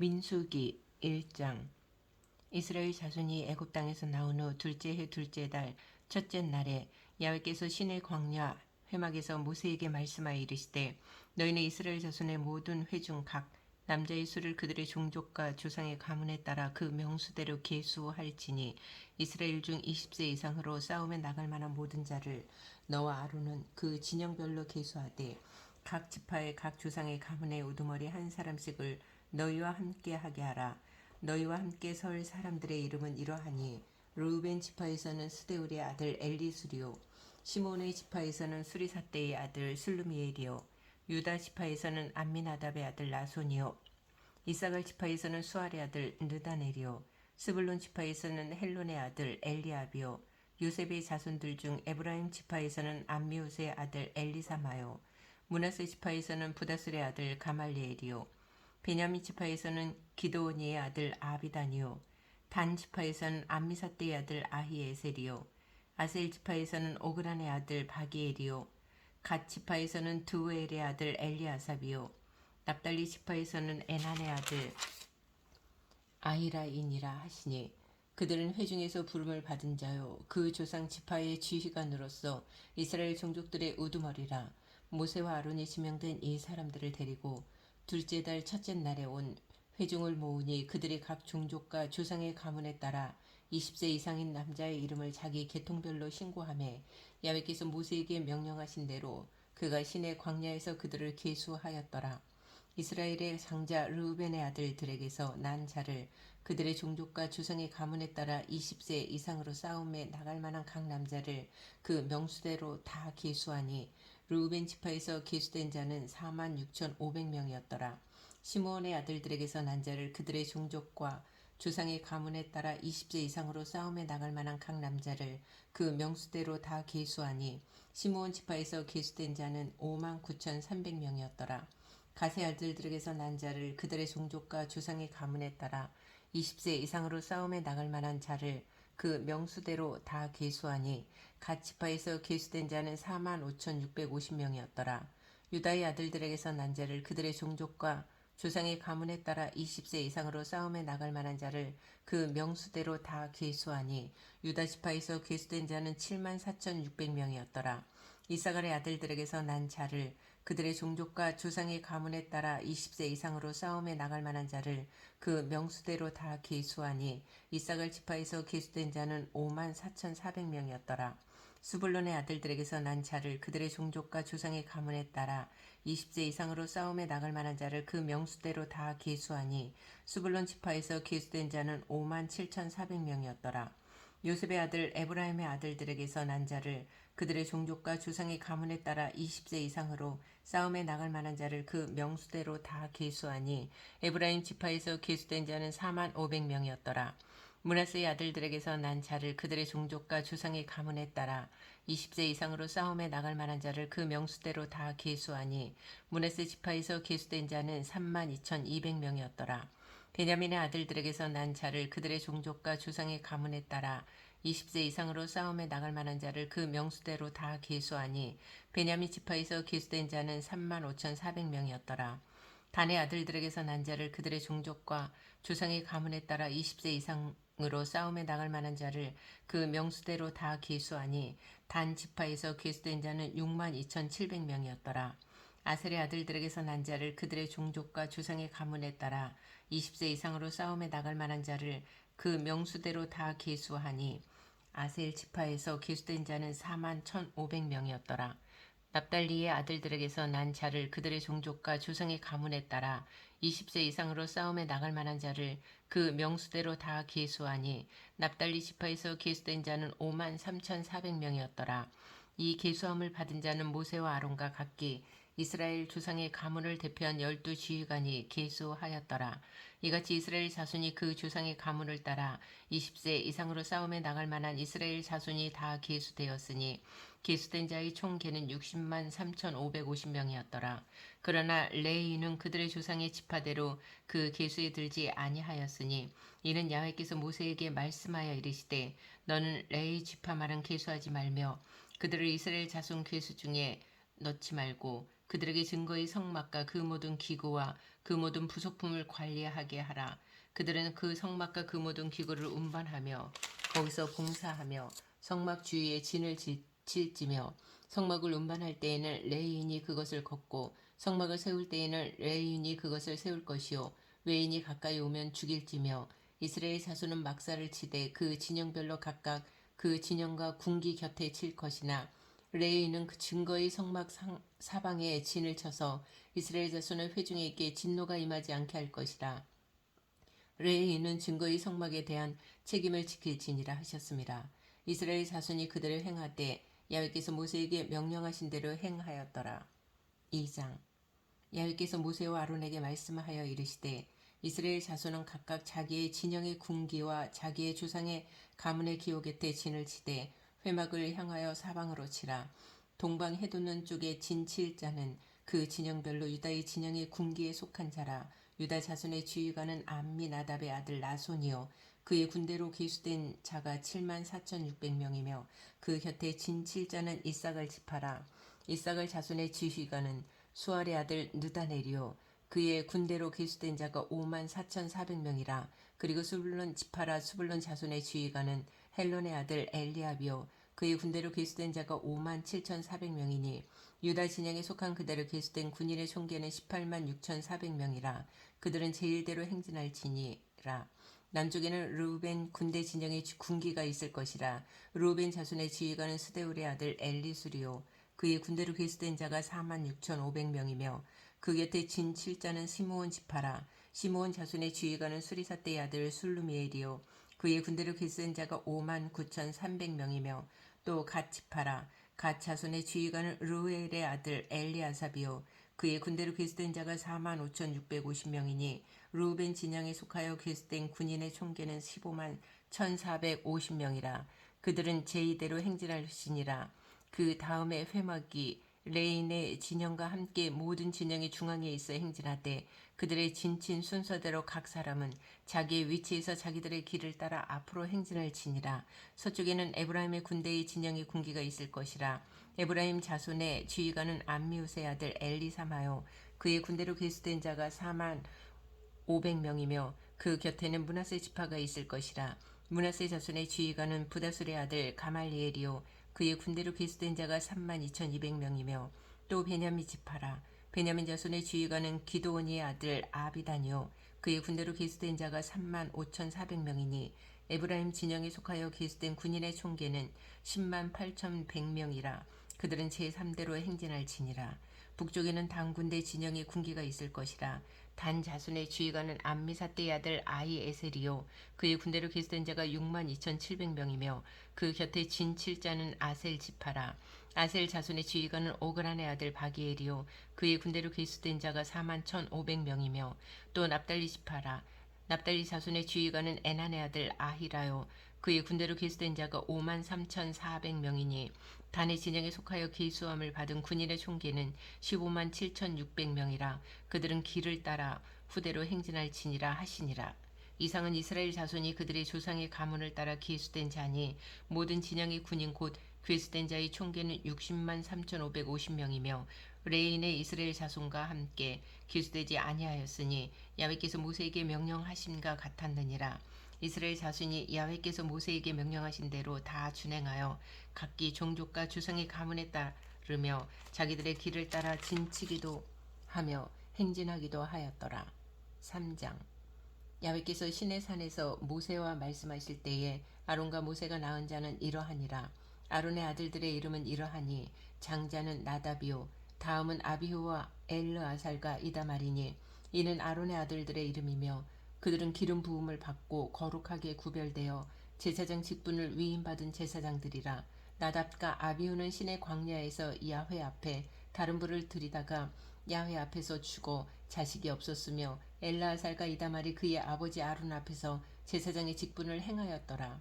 민수기 1장. 이스라엘 자손이 애굽 땅에서 나온 후 둘째 해 둘째 달 첫째 날에 야훼께서 시내 광야 회막에서 모세에게 말씀하여 이르시되, 너희는 이스라엘 자손의 모든 회중 각 남자의 수를 그들의 종족과 조상의 가문에 따라 그 명수대로 계수할지니, 이스라엘 중 20세 이상으로 싸움에 나갈 만한 모든 자를 너와 아론은 그 진영별로 계수하되, 각 지파의 각 조상의 가문의 우두머리 한 사람씩을 너희와 함께 하게 하라. 너희와 함께 설 사람들의 이름은 이러하니, 르우벤 지파에서는 스데울의 아들 엘리수리오, 시몬의 지파에서는 수리사떼의 아들 슬루미엘이요, 유다 지파에서는 암미나답의 아들 나손이요, 이사갈 지파에서는 수알의 아들 느다넬이요, 스불론 지파에서는 헬론의 아들 엘리압이요, 요셉의 자손들 중 에브라임 지파에서는 암미옷의 아들 엘리사마요, 므낫세 지파에서는 부다슬의 아들 가말리엘이요, 베냐민 지파에서는 기드오니의 아들 아비다니요, 단 지파에서는 암미사떼의 아들 아히에셀이요, 아셀 지파에서는 오그란의 아들 바기엘이요, 갓 지파에서는 드우엘의 아들 엘리아삽이요, 납달리 지파에서는 에난의 아들 아히라인이라 하시니, 그들은 회중에서 부름을 받은 자요 그 조상 지파의 지휘관으로서 이스라엘 종족들의 우두머리라. 모세와 아론이 지명된 이 사람들을 데리고 둘째 달 첫째 날에 온 회중을 모으니, 그들이 각 종족과 조상의 가문에 따라 20세 이상인 남자의 이름을 자기 계통별로 신고하며, 야훼께서 모세에게 명령하신 대로 그가 시내 광야에서 그들을 계수하였더라. 이스라엘의 장자 르우벤의 아들들에게서 난 자를 그들의 종족과 조상의 가문에 따라 20세 이상으로 싸움에 나갈 만한 각 남자를 그 명수대로 다 계수하니, 르우벤 지파에서 계수된 자는 46,500명이었더라. 시므온의 아들들에게서 난 자를 그들의 종족과 조상의 가문에 따라 20세 이상으로 싸움에 나갈 만한 각 남자를 그 명수대로 다 계수하니, 시므온 지파에서 계수된 자는 59,300명이었더라. 갓의 아들들에게서 난 자를 그들의 종족과 조상의 가문에 따라 20세 이상으로 싸움에 나갈 만한 자를 그 명수대로 다 계수하니, 갓 지파에서 계수된 자는 45,650명이었더라. 유다의 아들들에게서 난 자를 그들의 종족과 조상의 가문에 따라 20세 이상으로 싸움에 나갈 만한 자를 그 명수대로 다 계수하니, 유다 지파에서 계수된 자는 74,600명이었더라. 이사갈의 아들들에게서 난 자를 그들의 종족과 조상의 가문에 따라 20세 이상으로 싸움에 나갈 만한 자를 그 명수대로 다 계수하니, 이사갈 지파에서 계수된 자는 54,400명이었더라. 수불론의 아들들에게서 난 자를 그들의 종족과 조상의 가문에 따라 20세 이상으로 싸움에 나갈 만한 자를 그 명수대로 다 계수하니, 수불론 지파에서 계수된 자는 57,400명이었더라. 요셉의 아들 에브라임의 아들들에게서 난 자를 그들의 종족과 조상의 가문에 따라 20세 이상으로 싸움에 나갈 만한 자를 그 명수대로 다 계수하니, 에브라임 지파에서 계수된 자는 45,000명이었더라. 므낫세의 아들들에게서 난 자를 그들의 종족과 조상의 가문에 따라 20세 이상으로 싸움에 나갈 만한 자를 그 명수대로 다 계수하니, 므낫세 지파에서 계수된 자는 32,200명이었더라. 베냐민의 아들들에게서 난 자를 그들의 종족과 조상의 가문에 따라 20세 이상으로 싸움에 나갈 만한 자를 그 명수대로 다 계수하니, 베냐민 지파에서 계수된 자는 35,400명이었더라. 단의 아들들에게서 난 자를 그들의 종족과 조상의 가문에 따라 20세 이상으로 싸움에 나갈 만한 자를 그 명수대로 다 계수하니, 단 지파에서 계수된 자는 62,700명이었더라. 아셀의 아들들에게서 난 자를 그들의 종족과 조상의 가문에 따라 20세 이상으로 싸움에 나갈 만한 자를 그 명수대로 다 계수하니, 아셀 지파에서 계수된 자는 41,500명이었더라. 납달리의 아들들에게서 난 자를 그들의 종족과 조상의 가문에 따라 20세 이상으로 싸움에 나갈 만한 자를 그 명수대로 다 계수하니, 납달리 지파에서 계수된 자는 53,400명이었더라. 이 계수함을 받은 자는 모세와 아론과 각기 이스라엘 조상의 가문을 대표한 12지휘관이 계수하였더라. 이같이 이스라엘 자손이 그 조상의 가문을 따라 20세 이상으로 싸움에 나갈 만한 이스라엘 자손이 다 계수되었으니, 계수된 자의 총 계는 60만 3,550명이었더라. 그러나 레위인은 그들의 조상의 지파대로 그 계수에 들지 아니하였으니, 이는 야훼께서 모세에게 말씀하여 이르시되, 너는 레위 지파만은 계수하지 말며 그들을 이스라엘 자손 계수 중에 넣지 말고, 그들에게 증거의 성막과 그 모든 기구와 그 모든 부속품을 관리하게 하라. 그들은 그 성막과 그 모든 기구를 운반하며 거기서 봉사하며 성막 주위에 진을 칠지며 성막을 운반할 때에는 레위인이 그것을 걷고 성막을 세울 때에는 레위인이 그것을 세울 것이요 외인이 가까이 오면 죽일지며 이스라엘 자손은 막사를 치되 그 진영별로 각각 그 진영과 군기 곁에 칠 것이나 레위인은 그 증거의 성막 사방에 진을 쳐서 이스라엘 자손의 회중에 있게 진노가 임하지 않게 할 것이라. 레위인은 증거의 성막에 대한 책임을 지킬지니라 하셨습니다. 이스라엘 자손이 그들을 행하되 야훼께서 모세에게 명령하신 대로 행하였더라. 2장 야훼께서 모세와 아론에게 말씀하여 이르시되 이스라엘 자손은 각각 자기의 진영의 군기와 자기의 조상의 가문의 기호 곁에 진을 치되 회막을 향하여 사방으로 치라. 동방 해돋는 쪽에 진 칠 자는 그 진영별로 유다의 진영의 군기에 속한 자라. 유다 자손의 지휘관은 암미나답의 아들 나손이요 그의 군대로 기수된 자가 74,600명이며 그 곁에 진 칠 자는 이삭을 지파라. 이삭을 자손의 지휘관은 수알의 아들 느다넬이요 그의 군대로 기수된 자가 54,400명이라. 그리고 수불론 지파라. 수불론 자손의 지휘관은 헬론의 아들 엘리압이요 그의 군대로 기수된 자가 57,400명이니 유다 진영에 속한 그대로 기수된 군인의 총계는 186,400명이라. 그들은 제일대로 행진할지니라. 남쪽에는 르우벤 군대 진영의 군기가 있을 것이라. 르우벤 자손의 지휘관은 스데울의 아들 엘리수리요 그의 군대로 기수된 자가 46,500명이며 그 곁에 진 칠자는 시므온 지파라. 시므온 자손의 지휘관은 수리사 때의 아들 술루미엘이요 그의 군대로 기수된 자가 59,300명이며 또 갓 지파라. 갓 자손의 지휘관은 르우엘의 아들 엘리아삽이요 그의 군대로 기수된 자가 45,650명이니 르우벤 진영에 속하여 기수된 군인의 총계는 151,450명이라. 그들은 제2대로 행진할지니라. 그 다음에 회막이 레인의 진영과 함께 모든 진영의 중앙에 있어 행진하되 그들의 진친 순서대로 각 사람은 자기의 위치에서 자기들의 길을 따라 앞으로 행진할지니라. 서쪽에는 에브라임의 군대의 진영의 군기가 있을 것이라. 에브라임 자손의 지휘관은 암미우스의 아들 엘리사마요 그의 군대로 계수된 자가 45,000명이며 그 곁에는 므낫세 지파가 있을 것이라. 므낫세 자손의 지휘관은 부다술의 아들 가말리엘이요 그의 군대로 계수된 자가 32,200명이며 또 베냐민 지파라. 베냐민 자손의 지휘관은 기드온의 아들 아비단이요 그의 군대로 계수된 자가 35,400명이니 에브라임 진영에 속하여 계수된 군인의 총계는 108,100명이라. 그들은 제3대로 행진할지니라. 북쪽에는 단 군대 진영의 군기가 있을 것이라. 단 자손의 지휘관은 암미사떼의 아들 아히에셀이요 그의 군대로 계수된 자가 62,700명이며 그 곁에 진 칠자는 아셀 지파라. 아셀 자손의 지휘관은 오그란의 아들 바기엘이요 그의 군대로 계수된 자가 41,500명이며 또 납달리 지파라. 납달리 자손의 지휘관은 에난의 아들 아히라요 그의 군대로 계수된 자가 53,400명이니 단의 진영에 속하여 계수함을 받은 군인의 총계는 157,600명이라. 그들은 길을 따라 후대로 행진할지니라 하시니라. 이상은 이스라엘 자손이 그들의 조상의 가문을 따라 계수된 자니 모든 진영의 군인 곧 계수된 자의 총계는 603,550명이며 레인의 이스라엘 자손과 함께 계수되지 아니하였으니 야훼께서 모세에게 명령하심과 같았느니라. 이스라엘 자손이 야훼께서 모세에게 명령하신 대로 다 준행하여 각기 종족과 주상의 가문에 따르며 자기들의 길을 따라 진치기도 하며 행진하기도 하였더라. 3장 야훼께서 시내산에서 모세와 말씀하실 때에 아론과 모세가 낳은 자는 이러하니라. 아론의 아들들의 이름은 이러하니 장자는 나답이요 다음은 아비후와 엘르아살과 이다말이니 이는 아론의 아들들의 이름이며 그들은 기름 부음을 받고 거룩하게 구별되어 제사장 직분을 위임받은 제사장들이라. 나답과 아비후는 시내 광야에서 야훼 앞에 다른 불을 들이다가 야훼 앞에서 죽어 자식이 없었으며 엘르아살과 이다말이 그의 아버지 아론 앞에서 제사장의 직분을 행하였더라.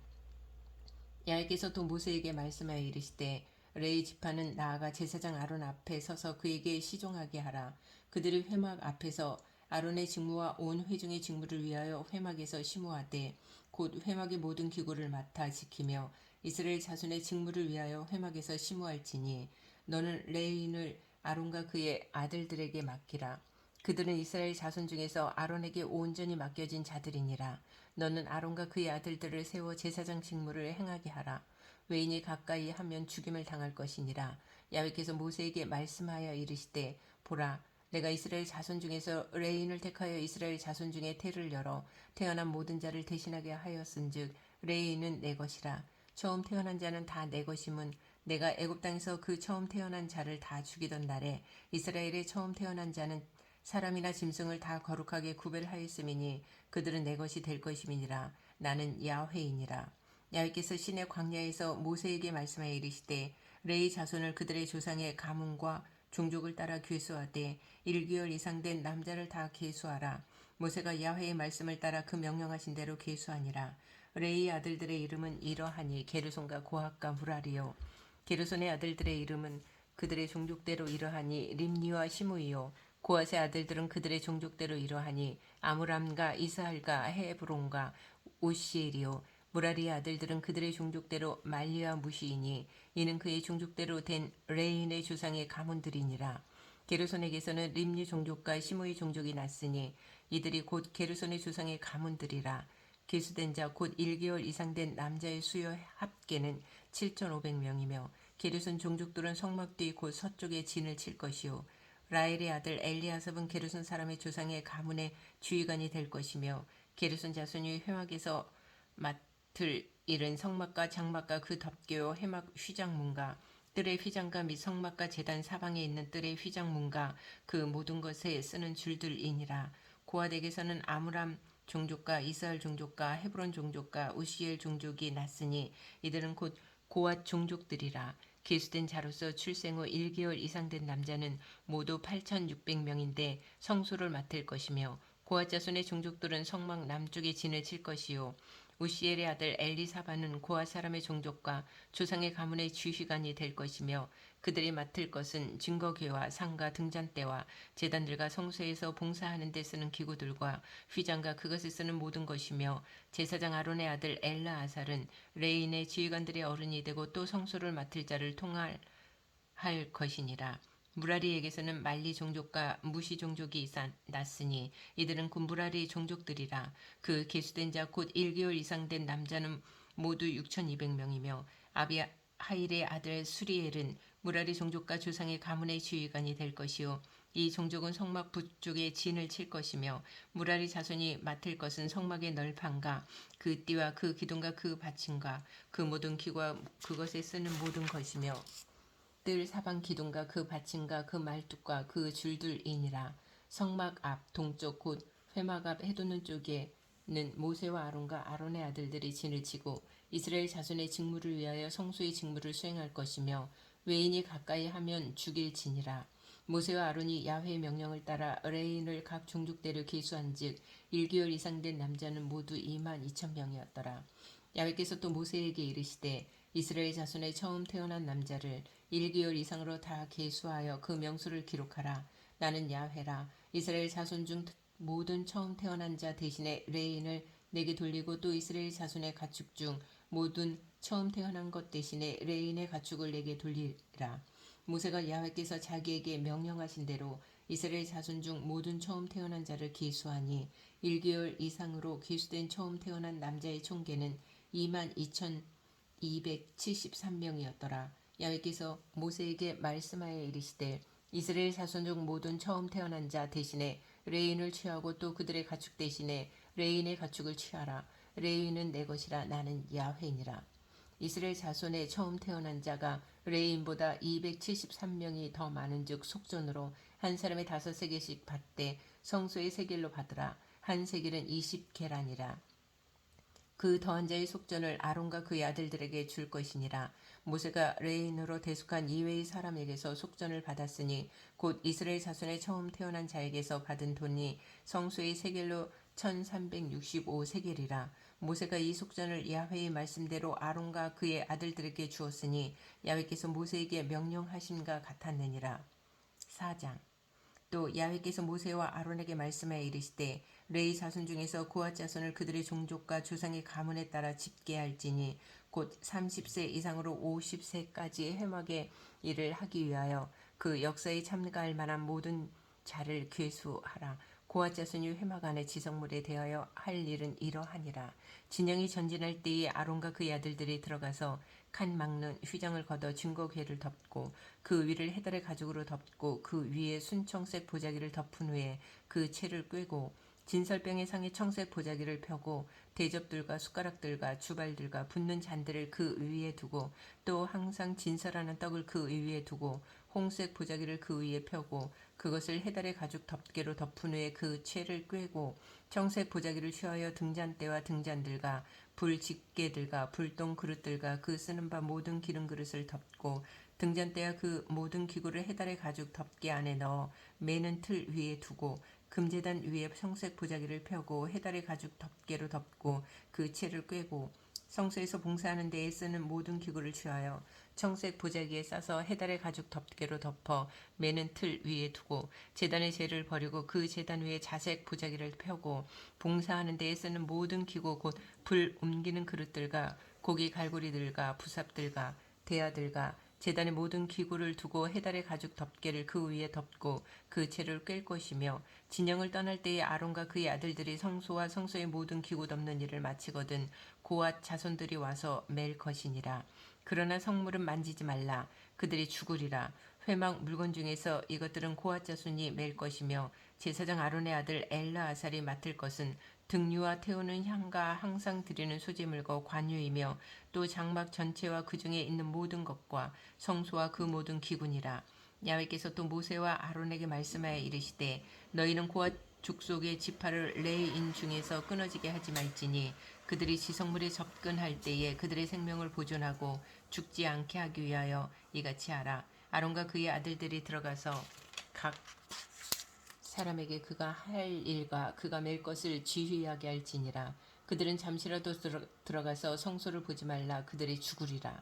야훼께서 또 모세에게 말씀하여 이르시되 레위 지파는 나아가 제사장 아론 앞에 서서 그에게 시종하게 하라. 그들이 회막 앞에서 아론의 직무와 온 회중의 직무를 위하여 회막에서 심우하되 곧 회막의 모든 기구를 맡아 지키며 이스라엘 자손의 직무를 위하여 회막에서 심우할지니 너는 레위인을 아론과 그의 아들들에게 맡기라. 그들은 이스라엘 자손 중에서 아론에게 온전히 맡겨진 자들이니라. 너는 아론과 그의 아들들을 세워 제사장 직무를 행하게 하라. 외인이 가까이 하면 죽임을 당할 것이니라. 야훼께서 모세에게 말씀하여 이르시되 보라 내가 이스라엘 자손 중에서 레인을 택하여 이스라엘 자손 중에 태를 열어 태어난 모든 자를 대신하게 하였은즉 레인은 내 것이라. 처음 태어난 자는 다 내 것임은 내가 애굽 땅에서 그 처음 태어난 자를 다 죽이던 날에 이스라엘의 처음 태어난 자는 사람이나 짐승을 다 거룩하게 구별하였음이니 그들은 내 것이 될 것임이니라. 나는 야훼이니라. 야훼께서 시내 광야에서 모세에게 말씀하여 이르시되 레위 자손을 그들의 조상의 가문과 종족을 따라 계수하되 1개월 이상 된 남자를 다 계수하라. 모세가 야훼의 말씀을 따라 그 명령하신 대로 계수하니라. 레위 아들들의 이름은 이러하니 게르손과 고핫과 무라리요. 게르손의 아들들의 이름은 그들의 종족대로 이러하니 림니와 시므이요. 고핫의 아들들은 그들의 종족대로 이러하니 아므람과 이스할과 헤브론과 오시엘이요. 무라리의 아들들은 그들의 종족대로 말리와 무시이니 이는 그의 종족대로 된 레인의 조상의 가문들이니라. 게르손에게서는 림니 종족과 시므이 종족이 났으니 이들이 곧 게르손의 조상의 가문들이라. 계수된 자 곧 1개월 이상 된 남자의 수요 합계는 7,500명이며 게르손 종족들은 성막 뒤 곧 서쪽에 진을 칠 것이요. 라헬의 아들 엘리아삽은 게르손 사람의 조상의 가문의 주의관이 될 것이며 게르손 자손이 회막에서 맡을 일은 성막과 장막과 그 덮개요 회막 휘장문과 뜰의 휘장과 및 성막과 제단 사방에 있는 뜰의 휘장문과 그 모든 것에 쓰는 줄들이니라. 고핫에게서는 아므람 종족과 이스할 종족과 헤브론 종족과 우시엘 종족이 났으니 이들은 곧 고핫 종족들이라. 계수된 자로서 출생 후 1개월 이상 된 남자는 모두 8,600명인데 성소를 맡을 것이며 고핫 자손의 종족들은 성막 남쪽에 진을 칠 것이요. 우시엘의 아들 엘리사바는 고핫 사람의 종족과 조상의 가문의 주휘관이 될 것이며 그들이 맡을 것은 증거궤와 상과 등잔대와 제단들과 성소에서 봉사하는 데 쓰는 기구들과 휘장과 그것을 쓰는 모든 것이며 제사장 아론의 아들 엘라아살은 레인의 지휘관들의 어른이 되고 또 성소를 맡을 자를 통할 것이니라. 무라리에게서는 말리 종족과 무시 종족이 났으니 이들은 곧 무라리 종족들이라. 그 계수된 자 곧 1개월 이상 된 남자는 모두 6,200명이며 아비하일의 아들 수리엘은 무라리 종족과 조상의 가문의 지휘관이 될 것이요. 이 종족은 성막 북쪽에 진을 칠 것이며 무라리 자손이 맡을 것은 성막의 널판과 그 띠와 그 기둥과 그 받침과 그 모든 기구와 그것에 쓰는 모든 것이며 뜰 사방 기둥과 그 받침과 그 말뚝과 그 줄들이니라. 성막 앞 동쪽 곧 회막 앞 해돋는 쪽에는 모세와 아론과 아론의 아들들이 진을 치고 이스라엘 자손의 직무를 위하여 성소의 직무를 수행할 것이며 외인이 가까이 하면 죽일 지니라. 모세와 아론이 야훼의 명령을 따라 레인을 각 종족대로 계수한즉 1개월 이상 된 남자는 모두 22,000명이었더라. 야훼께서 또 모세에게 이르시되 이스라엘 자손의 처음 태어난 남자를 1개월 이상으로 다 계수하여 그 명수를 기록하라. 나는 야훼라. 이스라엘 자손 중 모든 처음 태어난 자 대신에 레인을 내게 돌리고 또 이스라엘 자손의 가축 중 모든 처음 태어난 것 대신에 레인의 가축을 내게 돌리라. 모세가 야훼께서 자기에게 명령하신 대로 이스라엘 자손 중 모든 처음 태어난 자를 계수하니 1개월 이상으로 계수된 처음 태어난 남자의 총계는 22,273명이었더라. 야훼께서 모세에게 말씀하여 이르시되 이스라엘 자손 중 모든 처음 태어난 자 대신에 레인을 취하고 또 그들의 가축 대신에 레인의 가축을 취하라. 레인은 내 것이라. 나는 야훼니라. 이스라엘 자손의 처음 태어난 자가 레인보다 273명이 더 많은즉 속전으로 한 사람의 5세겔씩 받되 성소의 세겔로 받으라. 한 세겔은 20계란이라. 그 더한 자의 속전을 아론과 그의 아들들에게 줄 것이니라. 모세가 레인으로 대속한 이외의 사람에게서 속전을 받았으니 곧 이스라엘 자손의 처음 태어난 자에게서 받은 돈이 성소의 세겔로 1365세겔이라. 모세가 이 속전을 야훼의 말씀대로 아론과 그의 아들들에게 주었으니 야훼께서 모세에게 명령하심과 같았느니라. 4장. 또 야훼께서 모세와 아론에게 말씀하여 이르시되 레위 자손 중에서 고핫 자손을 그들의 종족과 조상의 가문에 따라 집계할지니 곧 30세 이상으로 50세까지 회막의 일을 하기 위하여 그 역사에 참가할 만한 모든 자를 괴수하라. 고앗 자손이 회막 안에 지성물에 대하여 할 일은 이러하니라. 진영이 전진할 때에 아론과 그의 아들들이 들어가서 칸 막는 휘장을 걷어 증거궤를 덮고 그 위를 해달의 가죽으로 덮고 그 위에 순청색 보자기를 덮은 후에 그 채를 꿰고 진설병의 상에 청색 보자기를 펴고 대접들과 숟가락들과 주발들과 붓는 잔들을 그 위에 두고 또 항상 진설하는 떡을 그 위에 두고 홍색 보자기를 그 위에 펴고 그것을 해달의 가죽 덮개로 덮은 후에 그 채를 꿰고 청색 보자기를 취하여 등잔대와 등잔들과 불 집게들과 불똥 그릇들과 그 쓰는 바 모든 기름 그릇을 덮고 등잔대와 그 모든 기구를 해달의 가죽 덮개 안에 넣어 매는 틀 위에 두고 금제단 위에 청색 보자기를 펴고 해달의 가죽 덮개로 덮고 그 채를 꿰고 성소에서 봉사하는 데에 쓰는 모든 기구를 취하여 청색 보자기에 싸서 해달의 가죽 덮개로 덮어 매는 틀 위에 두고 제단의 재를 버리고 그 제단 위에 자색 보자기를 펴고 봉사하는 데에 쓰는 모든 기구 곧 불 옮기는 그릇들과 고기 갈고리들과 부삽들과 대야들과 제단의 모든 기구를 두고 해달의 가죽 덮개를 그 위에 덮고 그 채를 꿰 것이며 진영을 떠날 때에 아론과 그의 아들들이 성소와 성소의 모든 기구 덮는 일을 마치거든 고앗 자손들이 와서 맬 것이니라. 그러나 성물은 만지지 말라. 그들이 죽으리라. 회막 물건 중에서 이것들은 고앗 자손이 맬 것이며 제사장 아론의 아들 엘라아살이 맡을 것은 등유와 태우는 향과 항상 드리는 소재물과 관유이며 또 장막 전체와 그 중에 있는 모든 것과 성소와 그 모든 기구니라. 야훼께서 또 모세와 아론에게 말씀하여 이르시되 너희는 고앗 족속의 지파를 레인 중에서 끊어지게 하지 말지니 그들이 지성물에 접근할 때에 그들의 생명을 보존하고 죽지 않게 하기 위하여 이같이 하라. 아론과 그의 아들들이 들어가서 각 사람에게 그가 할 일과 그가 맬 것을 지휘하게 할지니라. 그들은 잠시라도 들어가서 성소를 보지 말라. 그들이 죽으리라.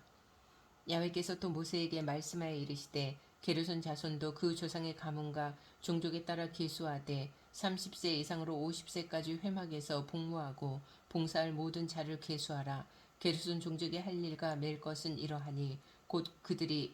야훼께서 또 모세에게 말씀하여 이르시되 게르손 자손도 그 조상의 가문과 종족에 따라 계수하되 30세 이상으로 50세까지 회막에서 복무하고 봉사할 모든 자를 계수하라. 게르손 종족의 할 일과 맬 것은 이러하니 곧 그들이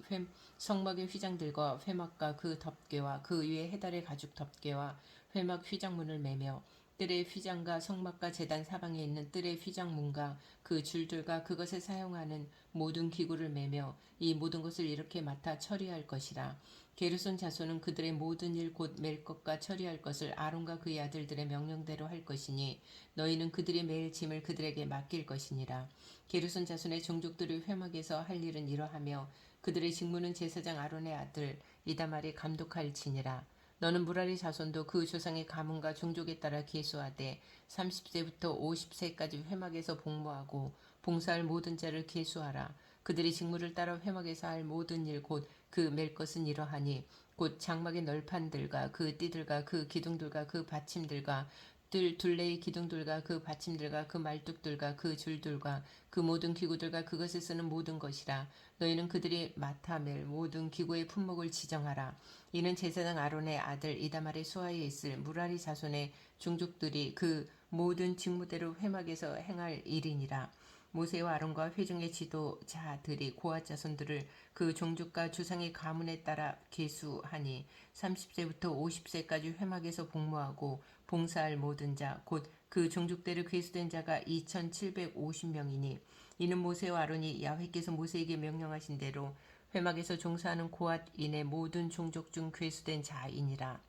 성막의 휘장들과 회막과 그 덮개와 그 위에 해달의 가죽 덮개와 회막 휘장문을 매며 뜰의 휘장과 성막과 제단 사방에 있는 뜰의 휘장문과 그 줄들과 그것에 사용하는 모든 기구를 매며 이 모든 것을 이렇게 맡아 처리할 것이라. 게르손 자손은 그들의 모든 일 곧 맬 것과 처리할 것을 아론과 그의 아들들의 명령대로 할 것이니 너희는 그들이 매일 짐을 그들에게 맡길 것이니라. 게르손 자손의 종족들이 회막에서 할 일은 이러하며 그들의 직무는 제사장 아론의 아들 이다말이 감독할지니라. 너는 무라리 자손도 그 조상의 가문과 종족에 따라 계수하되 30세부터 50세까지 회막에서 복무하고 봉사할 모든 자를 계수하라. 그들이 직무를 따라 회막에서 할 모든 일 곧 그 맬 것은 이러하니 곧 장막의 널판들과 그 띠들과 그 기둥들과 그 받침들과 뜰 둘레의 기둥들과 그 받침들과 그 말뚝들과 그 줄들과 그 모든 기구들과 그것을 쓰는 모든 것이라. 너희는 그들이 맡아 맬 모든 기구의 품목을 지정하라. 이는 제사장 아론의 아들 이다말의 수하에 있을 무라리 자손의 종족들이 그 모든 직무대로 회막에서 행할 일이니라. 모세와 아론과 회중의 지도자들이 고앗 자손들을 그 종족과 주상의 가문에 따라 계수하니 30세부터 50세까지 회막에서 복무하고 봉사할 모든 자 곧 그 종족대로 계수된 자가 2750명이니 이는 모세와 아론이 야훼께서 모세에게 명령하신 대로 회막에서 종사하는 고앗인의 모든 종족 중 괴수된 자이니라.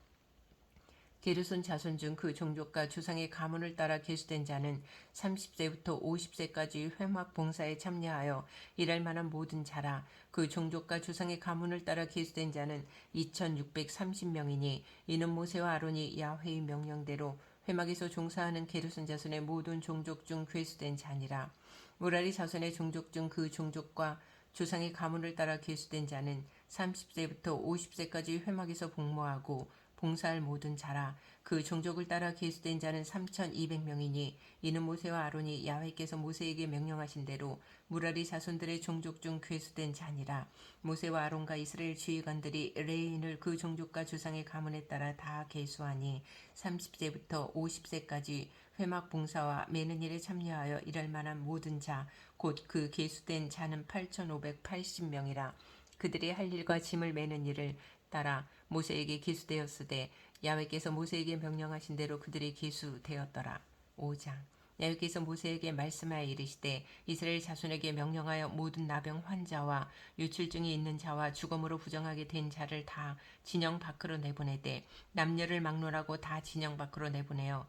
게르손 자손 중 그 종족과 주상의 가문을 따라 계수된 자는 30세부터 50세까지 회막 봉사에 참여하여 일할 만한 모든 자라. 그 종족과 주상의 가문을 따라 계수된 자는 2630명이니 이는 모세와 아론이 야훼의 명령대로 회막에서 종사하는 게르손 자손의 모든 종족 중 괴수된 자니라. 무라리 자손의 종족 중 그 종족과 조상의 가문을 따라 계수된 자는 30세부터 50세까지 회막에서 복무하고 봉사할 모든 자라. 그 종족을 따라 계수된 자는 3200명이니 이는 모세와 아론이 야훼께서 모세에게 명령하신 대로 무라리 자손들의 종족 중 괴수된 자니라. 모세와 아론과 이스라엘 지휘관들이 레인을 그 종족과 조상의 가문에 따라 다 계수하니 30세부터 50세까지 회막 봉사와 매는 일에 참여하여 일할 만한 모든 자 곧 그 계수된 자는 8580명이라. 그들이 할 일과 짐을 매는 일을 따라 모세에게 기수되었으되 야훼께서 모세에게 명령하신 대로 그들이 계수되었더라. 5장. 야훼께서 모세에게 말씀하여 이르시되 이스라엘 자손에게 명령하여 모든 나병 환자와 유출증이 있는 자와 죽음으로 부정하게 된 자를 다 진영 밖으로 내보내되 남녀를 막론하고 다 진영 밖으로 내보내어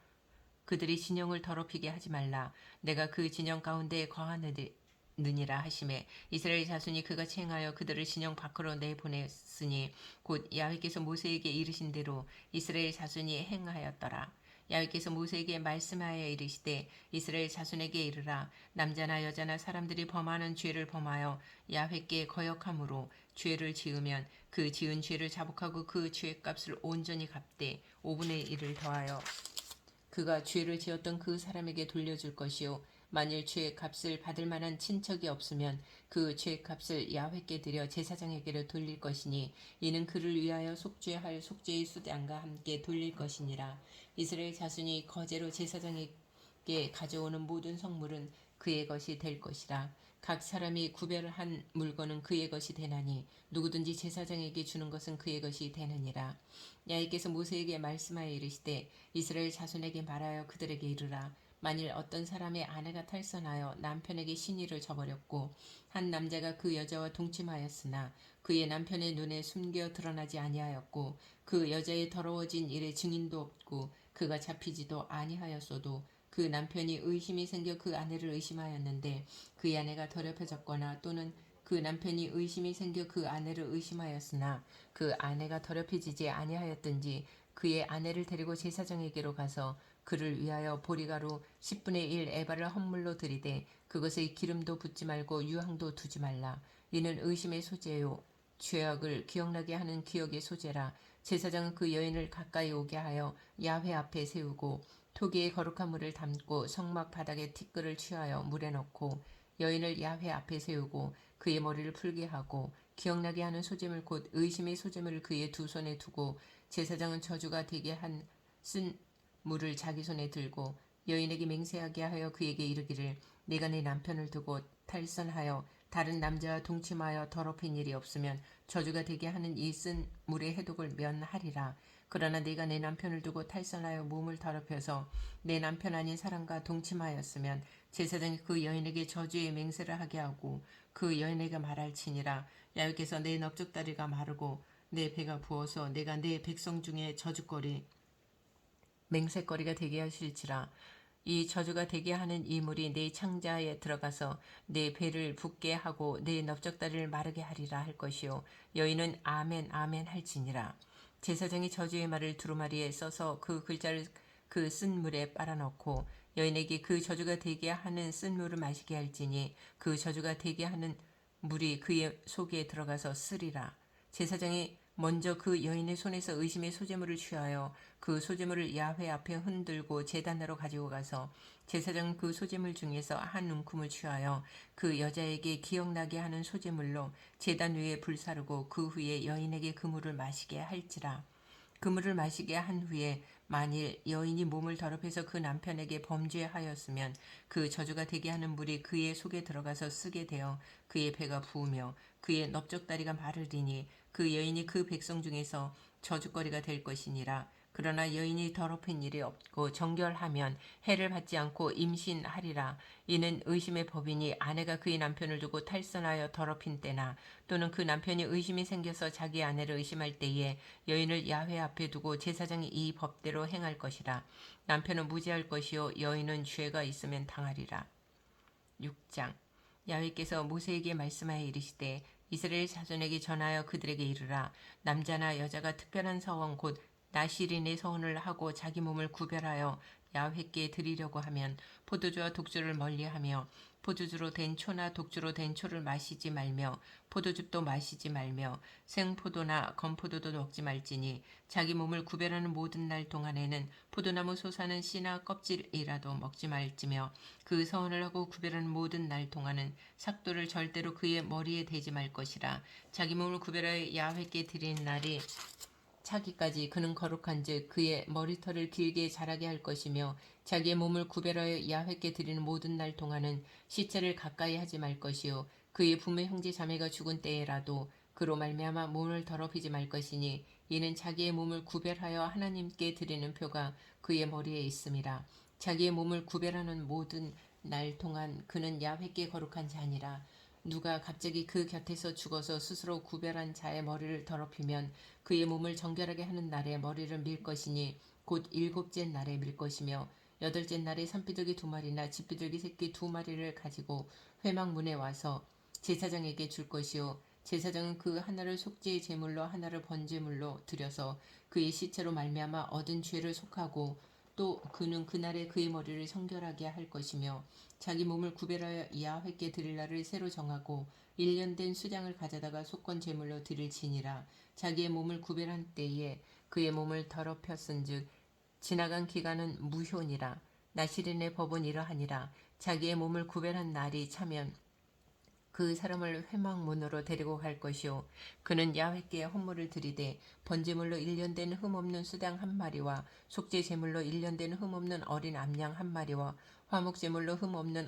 그들이 진영을 더럽히게 하지 말라. 내가 그 진영 가운데에 거하느니라 하시매 이스라엘 자손이 그같이 행하여 그들을 진영 밖으로 내보냈으니 곧 야훼께서 모세에게 이르신 대로 이스라엘 자손이 행하였더라. 야훼께서 모세에게 말씀하여 이르시되 이스라엘 자손에게 이르라. 남자나 여자나 사람들이 범하는 죄를 범하여 야훼께 거역함으로 죄를 지으면 그 지은 죄를 자복하고 그 죄값을 온전히 갚되 5분의 1을 더하여 그가 죄를 지었던 그 사람에게 돌려줄 것이요 만일 죄의 값을 받을 만한 친척이 없으면 그 죄의 값을 야훼께 드려 제사장에게로 돌릴 것이니 이는 그를 위하여 속죄할 속죄의 수단과 함께 돌릴 것이니라. 이스라엘 자손이 거제로 제사장에게 가져오는 모든 성물은 그의 것이 될 것이라. 각 사람이 구별한 물건은 그의 것이 되나니 누구든지 제사장에게 주는 것은 그의 것이 되느니라. 야훼께서 모세에게 말씀하여 이르시되 이스라엘 자손에게 말하여 그들에게 이르라. 만일 어떤 사람의 아내가 탈선하여 남편에게 시니를 저버렸고 한 남자가 그 여자와 동침하였으나 그의 남편의 눈에 숨겨 드러나지 아니하였고 그 여자의 더러워진 일에 증인도 없고 그가 잡히지도 아니하였어도 그 남편이 의심이 생겨 그 아내를 의심하였는데 그의 아내가 더럽혀졌거나 또는 그 남편이 의심이 생겨 그 아내를 의심하였으나 그 아내가 더럽혀지지 아니하였든지 그의 아내를 데리고 제사장에게로 가서 그를 위하여 보리가루 10분의 1 에바를 헌물로 드리되 그것에 기름도 붓지 말고 유황도 두지 말라. 이는 의심의 소재요 죄악을 기억나게 하는 기억의 소재라. 제사장은 그 여인을 가까이 오게 하여 야훼 앞에 세우고 토기에 거룩한 물을 담고 성막 바닥에 티끌을 취하여 물에 넣고 여인을 야훼 앞에 세우고 그의 머리를 풀게 하고 기억나게 하는 소재물 곧 의심의 소재물을 그의 두 손에 두고 제사장은 저주가 되게 한 쓴 물을 자기 손에 들고 여인에게 맹세하게 하여 그에게 이르기를 네가 네 남편을 두고 탈선하여 다른 남자와 동침하여 더럽힌 일이 없으면 저주가 되게 하는 이 쓴 물의 해독을 면하리라. 그러나 네가 내 남편을 두고 탈선하여 몸을 더럽혀서 내 남편 아닌 사람과 동침하였으면 제사장이 그 여인에게 저주의 맹세를 하게 하고 그 여인에게 말할지니라. 야훼께서 내 넓적다리가 마르고 내 배가 부어서 내가 내 백성 중에 저주거리 맹세거리가 되게 하실지라. 이 저주가 되게 하는 이 물이 내 창자에 들어가서 내 배를 붓게 하고 내 넓적다리를 마르게 하리라 할 것이요 여인은 아멘 아멘 할지니라. 제사장이 저주의 말을 두루마리에 써서 그 글자를 그 쓴 물에 빨아넣고 여인에게 그 저주가 되게 하는 쓴 물을 마시게 할지니 그 저주가 되게 하는 물이 그의 속에 들어가서 쓰리라. 제사장이 먼저 그 여인의 손에서 의심의 소재물을 취하여 그 소재물을 야훼 앞에 흔들고 제단으로 가지고 가서 제사장은 그 소재물 중에서 한 움큼을 취하여 그 여자에게 기억나게 하는 소재물로 제단 위에 불사르고 그 후에 여인에게 그 물을 마시게 할지라. 그 물을 마시게 한 후에 만일 여인이 몸을 더럽혀서 그 남편에게 범죄하였으면 그 저주가 되게 하는 물이 그의 속에 들어가서 쓰게 되어 그의 배가 부으며 그의 넓적다리가 마르리니 그 여인이 그 백성 중에서 저주거리가 될 것이니라. 그러나 여인이 더럽힌 일이 없고 정결하면 해를 받지 않고 임신하리라. 이는 의심의 법이니 아내가 그의 남편을 두고 탈선하여 더럽힌 때나 또는 그 남편이 의심이 생겨서 자기 아내를 의심할 때에 여인을 야훼 앞에 두고 제사장이 이 법대로 행할 것이라. 남편은 무죄할 것이요 여인은 죄가 있으면 당하리라. 6장. 야훼께서 모세에게 말씀하여 이르시되 이스라엘 자손에게 전하여 그들에게 이르라. 남자나 여자가 특별한 서원 곧 나시린의 서원을 하고 자기 몸을 구별하여 야훼께 드리려고 하면 포도주와 독주를 멀리하며 포도주로 된 초나 독주로 된 초를 마시지 말며 포도즙도 마시지 말며 생포도나 건포도도 먹지 말지니 자기 몸을 구별하는 모든 날 동안에는 포도나무 솟아는 씨나 껍질이라도 먹지 말지며 그 서원을 하고 구별하는 모든 날 동안은 삭도를 절대로 그의 머리에 대지 말 것이라. 자기 몸을 구별하여 야훼께 드리는 날이 차기까지 그는 거룩한즉 그의 머리털을 길게 자라게 할 것이며 자기의 몸을 구별하여 야훼께 드리는 모든 날 동안은 시체를 가까이 하지 말 것이요 그의 부모 형제 자매가 죽은 때에라도 그로 말미암아 몸을 더럽히지 말 것이니 이는 자기의 몸을 구별하여 하나님께 드리는 표가 그의 머리에 있음이라. 자기의 몸을 구별하는 모든 날 동안 그는 야훼께 거룩한 자니라. 누가 갑자기 그 곁에서 죽어서 스스로 구별한 자의 머리를 더럽히면 그의 몸을 정결하게 하는 날에 머리를 밀 것이니 곧 일곱째 날에 밀 것이며 여덟째 날에 산비둘기 2마리나 집비둘기 새끼 2마리를 가지고 회막문에 와서 제사장에게 줄 것이요 제사장은 그 하나를 속죄의 제물로 하나를 번제물로 드려서 그의 시체로 말미암아 얻은 죄를 속하고 또 그는 그날에 그의 머리를 성결하게 할 것이며 자기 몸을 구별하여 야훼께 드릴 날을 새로 정하고 1년 된 수장을 가져다가 속건 제물로 드릴지니라. 자기의 몸을 구별한 때에 그의 몸을 더럽혔은즉 지나간 기간은 무효니라. 나시린의 법은 이러하니라. 자기의 몸을 구별한 날이 차면 그 사람을 회막문으로 데리고 갈 것이요 그는 야훼께 헌물을 드리되 번제물로 1년 된 흠없는 수당 1마리와 속죄 제물로 1년 된 흠없는 어린 암양 1마리와 화목 제물로 흠없는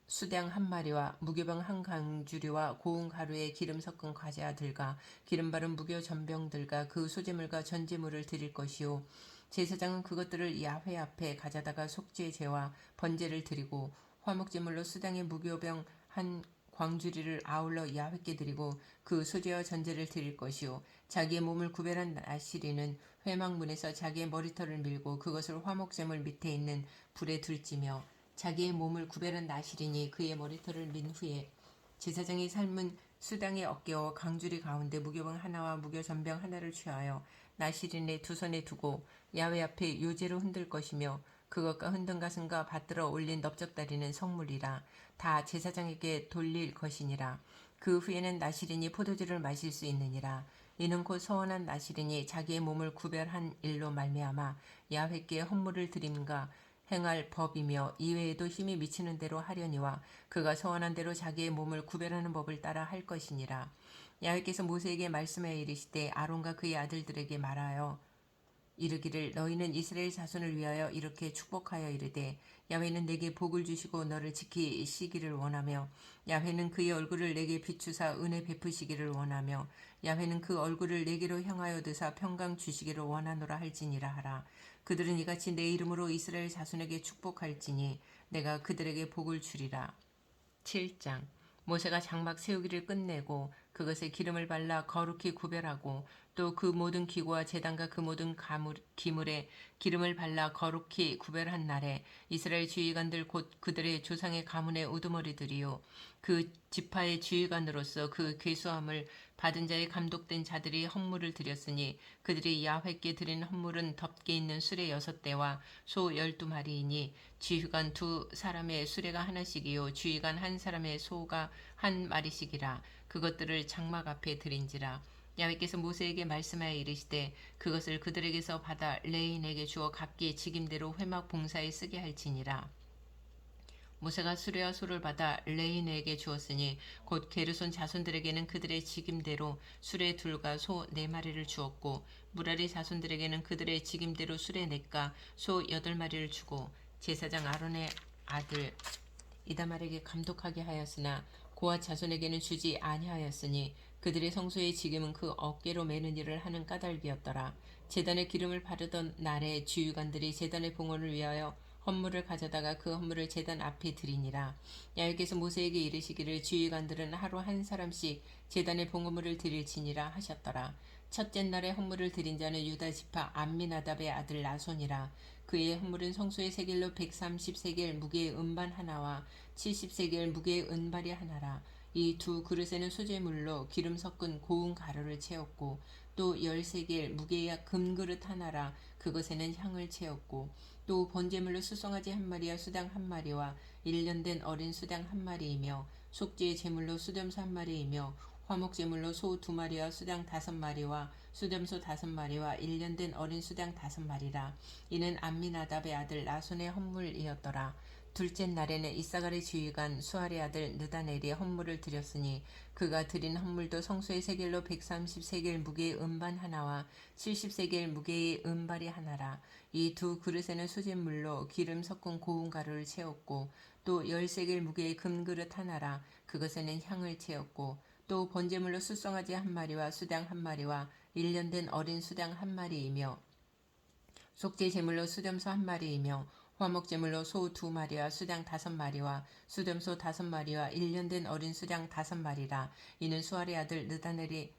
수당 1마리와 무교병 1강주리와 고운 가루에 기름 섞은 과자들과 기름 바른 무교 전병들과 그 소제물과 전제물을 드릴 것이요 제사장은 그것들을 야훼 앞에 가져다가 속죄 제와 번제를 드리고 화목 제물로 수당의 무교병 한 광주리를 아울러 야훼께 드리고 그 소제와 전제를 드릴 것이요 자기의 몸을 구별한 나시리는 회막문에서 자기의 머리털을 밀고 그것을 화목제물 밑에 있는 불에 둘지며 자기의 몸을 구별한 나시리니 그의 머리털을 민 후에 제사장이 삶은 수당의 어깨와 강주리 가운데 무교병 하나와 무교전병 하나를 취하여 나시린의 두 손에 두고 야훼 앞에 요제로 흔들 것이며 그것과 흔든 가슴과 받들어 올린 넓적다리는 성물이라. 다 제사장에게 돌릴 것이니라. 그 후에는 나시린이 포도주를 마실 수 있느니라. 이는 곧 서원한 나시린이 자기의 몸을 구별한 일로 말미암아 야훼께 헌물을 드림과 행할 법이며 이외에도 힘이 미치는 대로 하려니와 그가 서원한 대로 자기의 몸을 구별하는 법을 따라 할 것이니라. 야훼께서 모세에게 말씀하여 이르시되 아론과 그의 아들들에게 말하여 이르기를 너희는 이스라엘 자손을 위하여 이렇게 축복하여 이르되 야훼는 내게 복을 주시고 너를 지키시기를 원하며 야훼는 그의 얼굴을 내게 비추사 은혜 베푸시기를 원하며 야훼는 그 얼굴을 내게로 향하여 드사 평강 주시기를 원하노라 할지니라 하라. 그들은 이같이 내 이름으로 이스라엘 자손에게 축복할지니 내가 그들에게 복을 주리라. 7장 모세가 장막 세우기를 끝내고 그것에 기름을 발라 거룩히 구별하고 또 그 모든 기구와 제단과 그 모든 기물에 기름을 발라 거룩히 구별한 날에 이스라엘 주의관들 곧 그들의 조상의 가문의 우두머리들이요 그 지파의 주의관으로서 그 괴수함을 받은 자의 감독된 자들이 헌물을 드렸으니 그들이 야훼께 드린 헌물은 덮개 있는 수레 6대와 소 12마리이니 주의관 2사람의 수레가 하나씩이요 주의관 1사람의 소가 1마리씩이라. 그것들을 장막 앞에 드린지라. 야훼께서 모세에게 말씀하여 이르시되 그것을 그들에게서 받아 레인에게 주어 각기 직임대로 회막 봉사에 쓰게 할지니라. 모세가 수레와 소를 받아 레인에게 주었으니 곧 게르손 자손들에게는 그들의 직임대로 수레 2과 소 4마리를 주었고 무라리 자손들에게는 그들의 직임대로 수레 4과 소 8마리를 주고 제사장 아론의 아들 이다말에게 감독하게 하였으나 고앗 자손에게는 주지 아니하였으니 그들의 성소의 직임은 그 어깨로 매는 일을 하는 까닭이었더라. 제단에 기름을 바르던 날에 주유관들이 제단의 봉헌을 위하여 헌물을 가져다가 그 헌물을 제단 앞에 드리니라. 야훼께서 모세에게 이르시기를 주유관들은 하루 1사람씩 제단의 봉헌물을 드릴지니라 하셨더라. 첫째 날에 헌물을 드린 자는 유다 지파 암미나답의 아들 나손이라. 그의 헌물은 성소의 세겔로 130세겔 무게의 은반 하나와 70세겔 무게의 은발이 하나라. 이 두 그릇에는 수제물로 기름 섞은 고운 가루를 채웠고 또 10세겔 무게의 금그릇 하나라. 그것에는 향을 채웠고 또 번제물로 수송아지 1마리와 수당 1마리와 1년 된 어린 수당 1마리이며 속죄의 제물로 수염소 1마리이며 화목제물로 소 2마리와 수당 5마리와 수염소 5마리와 1년 된 어린 수당 5마리라. 이는 암미나답의 아들 나손의 헌물이었더라. 둘째 날에는 이사갈의 지휘관 수알의 아들 느다넬이 헌물을 드렸으니 그가 드린 헌물도 성소의 세겔로 130세겔 무게의 은반 하나와 70세겔 무게의 은발이 하나라. 이 두 그릇에는 수제물로 기름 섞은 고운 가루를 채웠고 또 10세겔 무게의 금그릇 하나라. 그것에는 향을 채웠고 또 번제물로 수송아지 1마리와 수당 1마리와 1년 된 어린 수당 한 마리이며 속죄 제물로 수렴소 한 마리이며 화목 제물로 소 두 마리와 수당 다섯 마리와 수렴소 다섯 마리와 1년 된 어린 수당 다섯 마리라. 이는 수알의 아들 느다넬의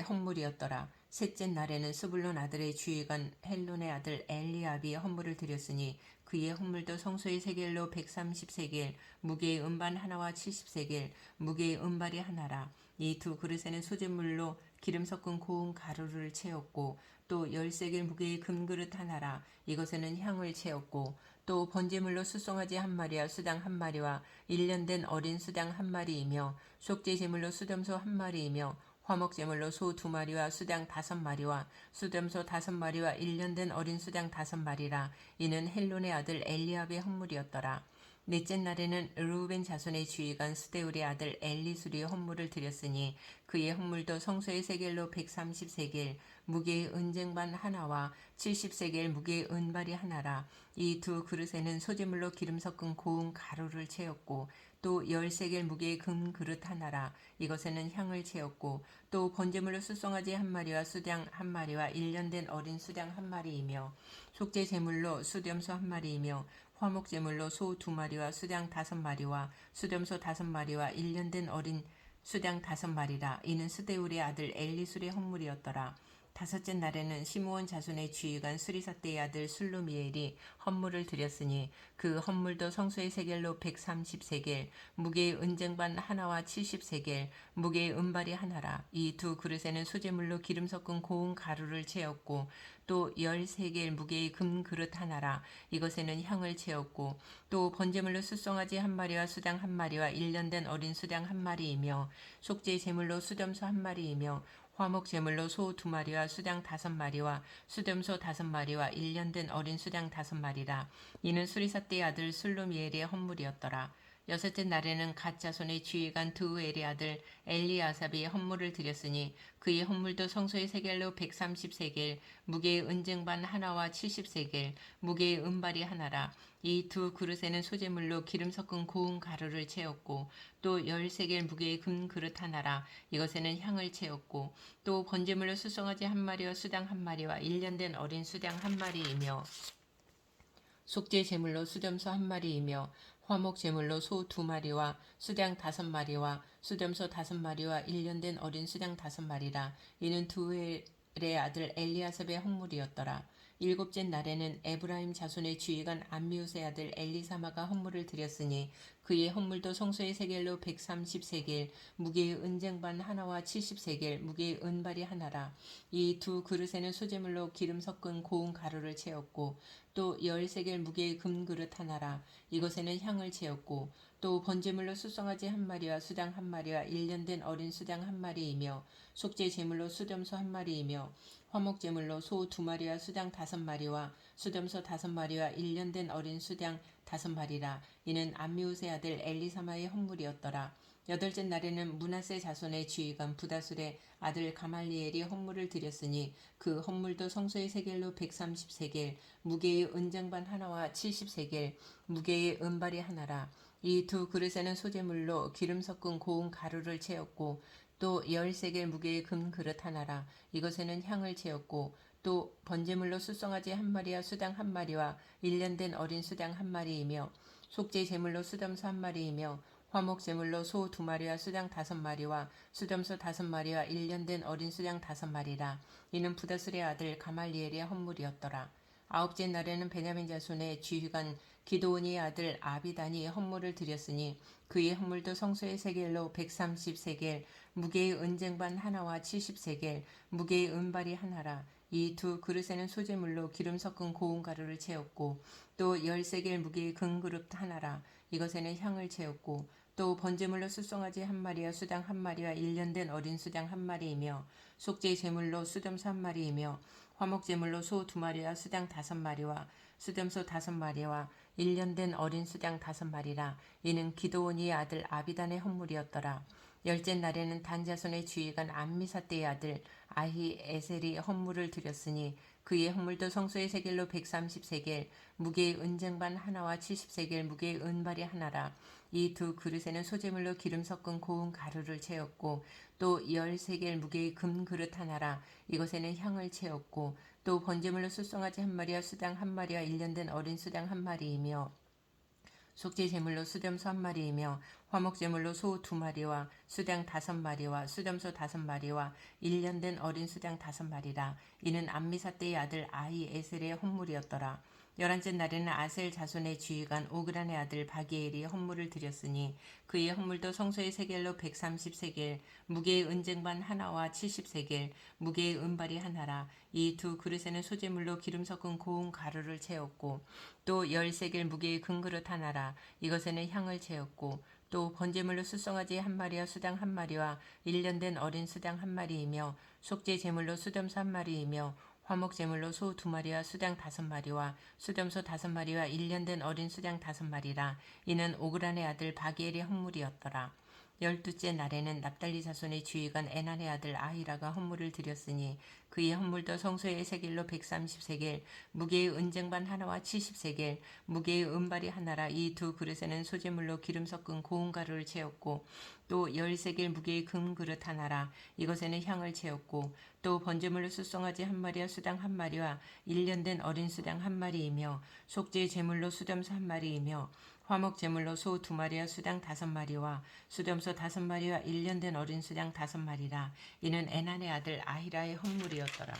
헌물이었더라. 셋째 날에는 스불론 아들의 주의관 헬론의 아들 엘리압이 헌물을 드렸으니 그의 헌물도 성소의 세겔로 130세겔, 무게의 음반 하나와 70세겔, 무게의 음발이 하나라. 이 두 그릇에는 소재물로 기름 섞은 고운 가루를 채웠고 또 10세겔 무게의 금그릇 하나라. 이것에는 향을 채웠고 또 번제물로 숫송아지 한 마리와 수당 한 마리와 1년 된 어린 수당 한 마리이며 속죄 제물로 수염소 한 마리이며 화목제물로 소 두 마리와 수당 다섯 마리와 수염소 다섯 마리와 1년 된 어린 수당 다섯 마리라. 이는 헬론의 아들 엘리압의 헌물이었더라. 넷째 날에는 르우벤 자손의 주의관 스데울의 아들 엘리술이 헌물을 드렸으니 그의 헌물도 성소의 세겔로 130세겔, 무게의 은쟁반 하나와 70세겔 무게의 은발이 하나라. 이 두 그릇에는 소재물로 기름 섞은 고운 가루를 채웠고 또 10세겔 무게의 금 그릇 하나라. 이것에는 향을 채웠고 또 번제물로 숫송아지 한 마리와 수당 한 마리와 1년 된 어린 수당 한 마리이며 속죄 제물로 수염소 한 마리이며 화목 제물로 소 두 마리와 수당 다섯 마리와 수염소 다섯 마리와 1년 된 어린 수당 다섯 마리라. 이는 스데울의 아들 엘리술의 헌물이었더라. 다섯째 날에는 시므온 자손의 주의관 수리사대의 아들 술루미엘이 헌물을 드렸으니 그 헌물도 성소의 세겔로 130세겔, 무게의 은쟁반 하나와 70세겔, 무게의 은발이 하나라. 이 두 그릇에는 소재물로 기름 섞은 고운 가루를 채웠고 또 10세겔 무게의 금 그릇 하나라. 이것에는 향을 채웠고 또 번제물로 숫송아지 한 마리와 수당 한 마리와 1년 된 어린 수당 한 마리이며 속죄 제물로 수염소 한 마리이며 화목 제물로 소 두 마리와 수당 다섯 마리와 수염소 다섯 마리와 1년 된 어린 수당 다섯 마리라. 이는 수리사대의 아들 술루미엘의 헌물이었더라. 여섯째 날에는 갓 자손의 주의관 드우엘의 아들 엘리아삽이 헌물을 드렸으니 그의 헌물도 성소의 세겔로 130세겔, 무게의 은쟁반 하나와 70세겔, 무게의 은발이 하나라. 이 두 그릇에는 소재물로 기름 섞은 고운 가루를 채웠고 또 10세겔 무게의 금 그릇 하나라. 이것에는 향을 채웠고 또 번제물로 숫송아지 한 마리와 수당 한 마리와 1년 된 어린 수당 한 마리이며 속죄 제물로 수염소 한 마리이며 화목 제물로 소 두 마리와 수당 다섯 마리와 수염소 다섯 마리와 1년 된 어린 수당 다섯 마리라. 이는 두엘의 아들 엘리아삽의 헌물이었더라. 일곱째 날에는 에브라임 자손의 주의관 암미우스의 아들 엘리사마가 헌물을 드렸으니 그의 헌물도 성소의 세겔로 130세겔, 무게의 은쟁반 하나와 70세겔, 무게의 은발이 하나라. 이 두 그릇에는 소재물로 기름 섞은 고운 가루를 채웠고 또 10세겔 무게의 금 그릇 하나라. 이것에는 향을 채웠고 또 번제물로 숫송아지 한 마리와 수당 한 마리와 1년 된 어린 수당 한 마리이며 속죄 제물로 수염소 한 마리이며 화목 제물로 소 두 마리와 수당 다섯 마리와 수염소 다섯 마리와 1년 된 어린 수당 다섯 마리라. 이는 암미우스의 아들 엘리사마의 헌물이었더라. 여덟째 날에는 므낫세 자손의 주의관 부다술의 아들 가말리엘이 헌물을 드렸으니 그 헌물도 성소의 세겔로 130세겔, 무게의 은쟁반 하나와 70세겔, 무게의 은발이 하나라. 이 두 그릇에는 소재물로 기름 섞은 고운 가루를 채웠고 또 10세겔 무게의 금 그릇 하나라. 이것에는 향을 채웠고 또 번제물로 숫송아지 한 마리와 수당 한 마리와 1년 된 어린 수당 한 마리이며 속죄 제물로 수염소 한 마리이며 화목 제물로 소 두 마리와 수당 다섯 마리와 수염소 다섯 마리와 1년 된 어린 수당 다섯 마리라. 이는 부다술의 아들 가말리엘의 헌물이었더라. 아홉째 날에는 베냐민 자손의 지휘관 기드온이의 아들 아비단이 헌물을 드렸으니 그의 헌물도 성소의 세겔로 130세겔, 무게의 은쟁반 하나와 70세겔, 무게의 은발이 하나라. 이 두 그릇에는 소재물로 기름 섞은 고운 가루를 채웠고 또 10세겔 무게의 금 그릇 하나라. 이것에는 향을 채웠고 또 번제물로 숫송아지 한 마리와 수당 한 마리와 1년 된 어린 수당 한 마리이며 속죄 제물로 수염소 한 마리이며 화목 제물로 소 두 마리와 수당 다섯 마리와 수염소 다섯 마리와 1년 된 어린 수당 다섯 마리라. 이는 기드온이의 아들 아비단의 헌물이었더라. 열째 날에는 단 자손의 주의관 암미사대의 아들 아히에셀이 헌물을 드렸으니 그의 헌물도 성소의 세겔로 130세겔 무게의 은쟁반 하나와 70세겔 무게의 은발이 하나라. 이 두 그릇에는 소재물로 기름 섞은 고운 가루를 채웠고 또 10세겔 무게의 금 그릇 하나라. 이것에는 향을 채웠고 또 번제물로 숫송아지 한 마리와 수당 한 마리와 1년 된 어린 수당 한 마리이며 속죄 제물로 수렴소 한 마리이며 화목 제물로 소 2마리와 수당 5마리와 수렴소 5마리와 1년 된 어린 수당 5마리라. 이는 암미사 때의 아들 아히 에셀의 헌물이었더라. 11째 날에는 아셀 자손의 지휘관 오그란의 아들 바기엘이 헌물을 드렸으니 그의 헌물도 성소의 세겔로 130세겔 무게의 은쟁반 하나와 70세겔 무게의 은발이 하나라. 이 두 그릇에는 소재물로 기름 섞은 고운 가루를 채웠고 또 10세겔 무게의 금그릇 하나라. 이것에는 향을 채웠고 또 번제물로 숫송아지 한 마리와 수당 한 마리와 1년 된 어린 수당 한 마리이며 속죄 제물로 수렴소 한 마리이며 화목 제물로 소 2마리와 수당 5마리와 수렴소 5마리와 1년 된 어린 수당 5마리라. 이는 오그란의 아들 바기엘의 헌물이었더라. 12째 날에는 납달리 자손의 지휘관 에난의 아들 아히라가 헌물을 드렸으니 그의 헌물도 성소의 세겔로 130세겔 무게의 은쟁반 하나와 70세겔 무게의 은발이 하나라. 이 두 그릇에는 소재물로 기름 섞은 고운 가루를 채웠고 또 10세겔 무게의 금 그릇 하나라. 이것에는 향을 채웠고 또 번제물로 숫송아지 한 마리와 수당 한 마리와 1년 된 어린 수당 한 마리이며 속죄 제물로 수렴소 한 마리이며 화목 제물로 소 2마리와 수당 5마리와 수렴소 5마리와 1년 된 어린 수당 5마리라. 이는 에난의 아들 아히라의 헌물이었더라.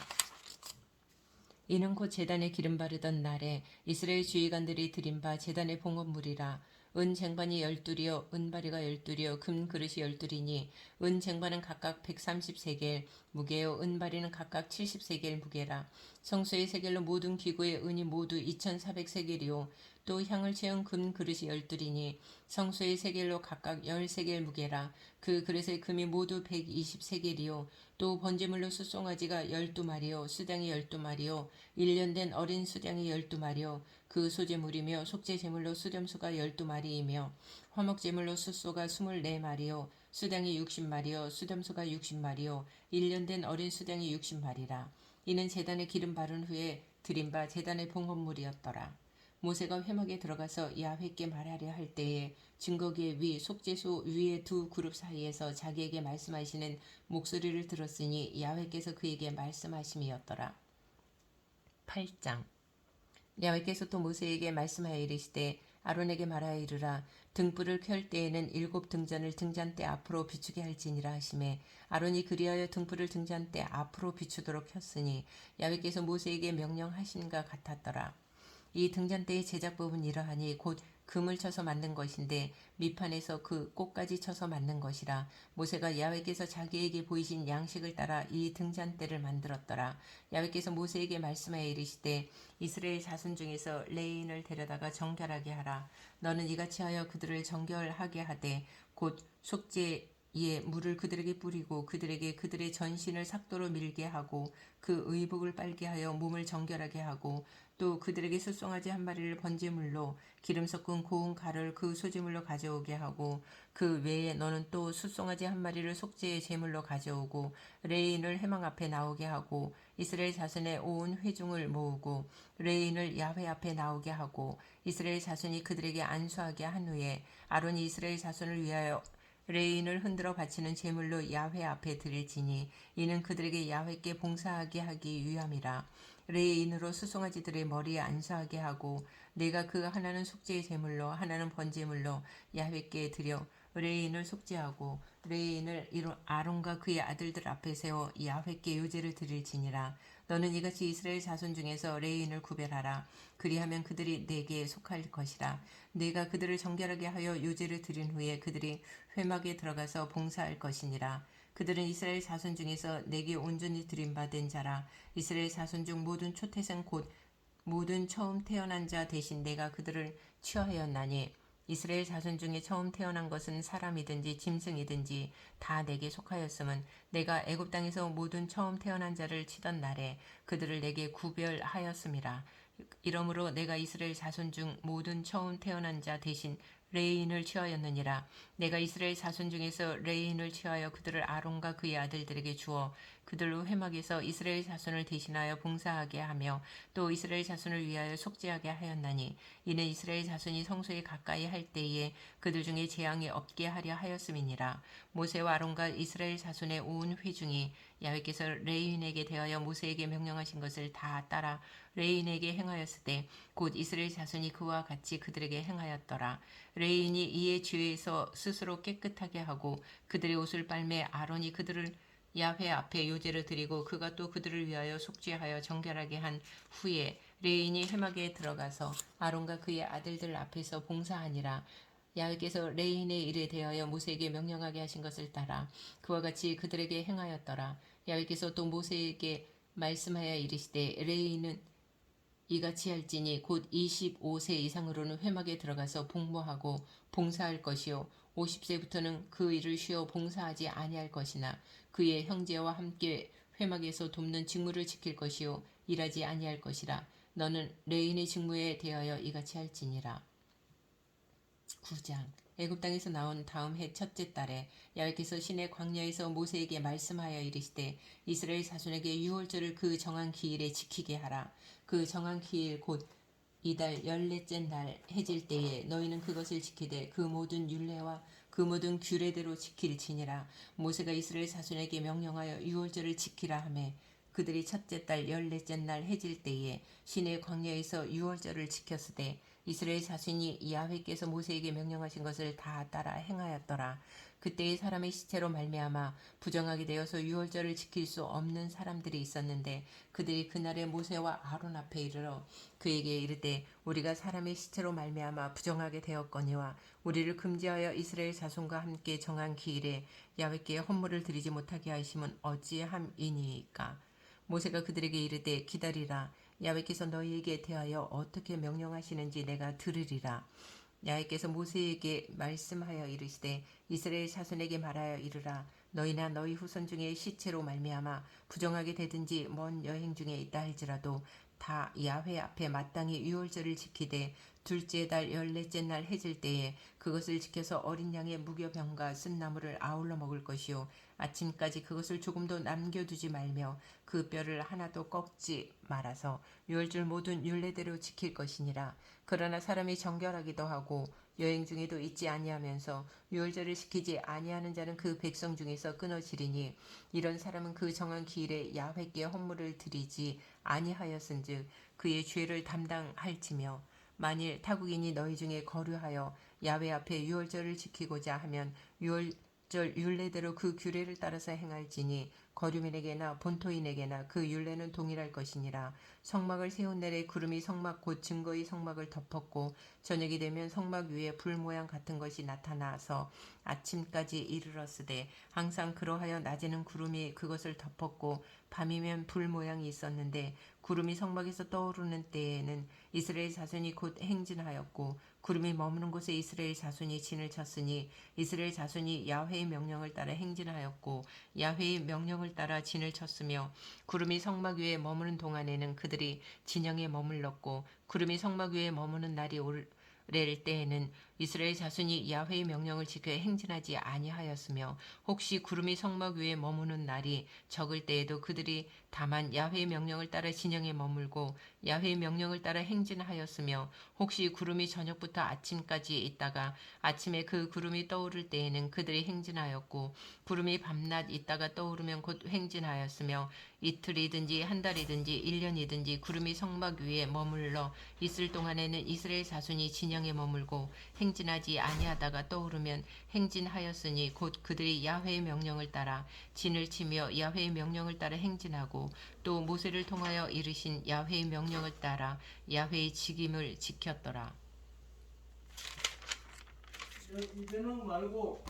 이는 곧 제단에 기름 바르던 날에 이스라엘 주의관들이 드린 바 제단의 봉헌물이라. 은 쟁반이 12이요 은바리가 12이요 금 그릇이 12이니 은 쟁반은 각각 130세겔 무게요 은바리는 각각 70세겔 무게라. 성소의 세겔로 모든 기구의 은이 모두 2400세겔이요 또 향을 채운 금 그릇이 12이니 성소의 세겔로 각각 10세겔 무게라. 그 그릇의 금이 모두 120세겔이요 또 번제물로 숫송아지가 12마리요 수당이 12마리요 1년 된 어린 수당이 12마리요 그 소제물이며 속죄 제물로 수렴소가 12마리이며 화목 제물로 숫소가 24마리요 수당이 60마리요 수렴소가 60마리요 1년 된 어린 수당이 60마리라. 이는 제단에 기름 바른 후에 드린 바 제단의 봉헌물이었더라. 모세가 회막에 들어가서 야훼께 말하려 할 때에 증거기의 위 속죄소 위의 두 그룹 사이에서 자기에게 말씀하시는 목소리를 들었으니 야훼께서 그에게 말씀하심이었더라. 8장 야훼께서 또 모세에게 말씀하여 이르시되 아론에게 말하여 이르라. 등불을 켤 때에는 7 등잔을 등잔대 앞으로 비추게 할지니라 하시매 아론이 그리하여 등불을 등잔대 앞으로 비추도록 켰으니 야훼께서 모세에게 명령하신가 같았더라. 이 등잔대의 제작법은 이러하니 곧 금을 쳐서 만든 것인데 밑판에서 그 꽃까지 쳐서 만든 것이라. 모세가 야훼께서 자기에게 보이신 양식을 따라 이 등잔대를 만들었더라. 야훼께서 모세에게 말씀하여 이르시되 이스라엘 자손 중에서 레인을 데려다가 정결하게 하라. 너는 이같이 하여 그들을 정결하게 하되 곧 속죄에 물을 그들에게 뿌리고 그들에게 그들의 전신을 삭도로 밀게 하고 그 의복을 빨게 하여 몸을 정결하게 하고 또 그들에게 숫송아지 한 마리를 번제물로 기름 섞은 고운 가루를 그 소제물로 가져오게 하고 그 외에 너는 또 숫송아지 한 마리를 속죄의 제물로 가져오고 레인을 회막 앞에 나오게 하고 이스라엘 자손의 온 회중을 모으고 레인을 야훼 앞에 나오게 하고 이스라엘 자손이 그들에게 안수하게 한 후에 아론이 이스라엘 자손을 위하여 레인을 흔들어 바치는 제물로 야훼 앞에 드릴지니 이는 그들에게 야훼께 봉사하게 하기 위함이라. 레인으로 수송아지들의 머리에 안수하게 하고 내가 그 하나는 속죄의 제물로 하나는 번제물로 야훼께 드려 레인을 속죄하고 레인을 아론과 그의 아들들 앞에 세워 야훼께 요제를 드릴지니라. 너는 이같이 이스라엘 자손 중에서 레인을 구별하라. 그리하면 그들이 내게 속할 것이라. 내가 그들을 정결하게 하여 요제를 드린 후에 그들이 회막에 들어가서 봉사할 것이니라. 그들은 이스라엘 자손 중에서 내게 온전히 드림받은 자라. 이스라엘 자손 중 모든 초태생 곧 모든 처음 태어난 자 대신 내가 그들을 취하였나니 이스라엘 자손 중에 처음 태어난 것은 사람이든지 짐승이든지 다 내게 속하였음은 내가 애굽 땅에서 모든 처음 태어난 자를 치던 날에 그들을 내게 구별하였음이라. 이러므로 내가 이스라엘 자손 중 모든 처음 태어난 자 대신 레인을 취하였느니라. 내가 이스라엘 자손 중에서 레인을 취하여 그들을 아론과 그의 아들들에게 주어 그들로 회막에서 이스라엘 자손을 대신하여 봉사하게 하며 또 이스라엘 자손을 위하여 속죄하게 하였나니 이는 이스라엘 자손이 성소에 가까이 할 때에 그들 중에 재앙이 없게 하려 하였음이니라. 모세와 아론과 이스라엘 자손의 온 회중이 야훼께서 레인에게 대하여 모세에게 명령하신 것을 다 따라 레인에게 행하였을 때 곧 이스라엘 자손이 그와 같이 그들에게 행하였더라. 레인이 이에 죄에서 스스로 깨끗하게 하고 그들의 옷을 빨매 아론이 그들을 야훼 앞에 요제를 드리고 그가 또 그들을 위하여 속죄하여 정결하게 한 후에 레인이 회막에 들어가서 아론과 그의 아들들 앞에서 봉사하니라. 야훼께서 레인의 일에 대하여 모세에게 명령하게 하신 것을 따라 그와 같이 그들에게 행하였더라. 야훼께서 또 모세에게 말씀하여 이르시되 레인은 이같이 할지니 곧 25세 이상으로는 회막에 들어가서 복무하고 봉사할 것이요 50세부터는 그 일을 쉬어 봉사하지 아니할 것이나 그의 형제와 함께 회막에서 돕는 직무를 지킬 것이요 일하지 아니할 것이라. 너는 레인의 직무에 대하여 이같이 할지니라. 9장. 애굽 땅에서 나온 다음 해 첫째 달에 야훼께서 시내 광야에서 모세에게 말씀하여 이르시되 이스라엘 자손에게 유월절을 그 정한 기일에 지키게 하라. 그 정한 기일 곧 이달 14째 날 해질 때에 너희는 그것을 지키되 그 모든 율례와 그 모든 규례대로 지킬지니라. 모세가 이스라엘 자손에게 명령하여 유월절을 지키라 하매 그들이 첫째 달 14째 날 해질 때에 시내 광야에서 유월절을 지켰으되 이스라엘 자손이 야훼께서 모세에게 명령하신 것을 다 따라 행하였더라. 그때의 사람의 시체로 말미암아 부정하게 되어서 유월절을 지킬 수 없는 사람들이 있었는데 그들이 그날에 모세와 아론 앞에 이르러 그에게 이르되 우리가 사람의 시체로 말미암아 부정하게 되었거니와 우리를 금지하여 이스라엘 자손과 함께 정한 기일에 야훼께 헌물을 드리지 못하게 하심은 어찌함이니이까. 모세가 그들에게 이르되 기다리라. 야훼께서 너희에게 대하여 어떻게 명령하시는지 내가 들으리라. 야훼께서 모세에게 말씀하여 이르시되 이스라엘 자손에게 말하여 이르라. 너희나 너희 후손 중에 시체로 말미암아 부정하게 되든지 먼 여행 중에 있다 할지라도 다 야훼 앞에 마땅히 유월절을 지키되 둘째 달 14째 날 해질 때에 그것을 지켜서 어린 양의 무교병과 쓴나물을 아울러 먹을 것이요 아침까지 그것을 조금도 남겨두지 말며 그 뼈를 하나도 꺾지 말아서 유월절 모든 율례대로 지킬 것이니라. 그러나 사람이 정결하기도 하고 여행 중에도 잊지 아니하면서 유월절을 지키지 아니하는 자는 그 백성 중에서 끊어지리니 이런 사람은 그 정한 기일에 야훼께 헌물을 드리지 아니하였은즉 그의 죄를 담당할지며 만일 타국인이 너희 중에 거류하여 야훼 앞에 유월절을 지키고자 하면 유월절 율례대로 그 규례를 따라서 행할지니 거류민에게나 본토인에게나 그 율례는 동일할 것이니라. 성막을 세운 날에 구름이 성막 곧 증거의 성막을 덮었고 저녁이 되면 성막 위에 불 모양 같은 것이 나타나서 아침까지 이르렀으되 항상 그러하여 낮에는 구름이 그것을 덮었고 밤이면 불 모양이 있었는데 구름이 성막에서 떠오르는 때에는 이스라엘 자손이 곧 행진하였고 구름이 머무는 곳에 이스라엘 자손이 진을 쳤으니 이스라엘 자손이 야훼의 명령을 따라 행진하였고 야훼의 명령을 따라 진을 쳤으며 구름이 성막 위에 머무는 동안에는 그들이 진영에 머물렀고 구름이 성막 위에 머무는 날이 오를 때에는 이스라엘 자손이 야훼의 명령을 지켜 행진하지 아니하였으며 혹시 구름이 성막 위에 머무는 날이 적을 때에도 그들이 다만 야훼의 명령을 따라 진영에 머물고 야훼의 명령을 따라 행진하였으며 혹시 구름이 저녁부터 아침까지 있다가 아침에 그 구름이 떠오를 때에는 그들이 행진하였고 구름이 밤낮 있다가 떠오르면 곧 행진하였으며 이틀이든지 한 달이든지 1년이든지 구름이 성막 위에 머물러 있을 동안에는 이스라엘 자손이 진영에 머물고 행진하지 아니하다가 떠오르면 행진하였으니 곧 그들이 야훼의 명령을 따라 진을 치며 야훼의 명령을 따라 행진하고 또 모세를 통하여 이르신 야훼의 명령을 따라 야훼의 직임을 지켰더라. 이제는 말고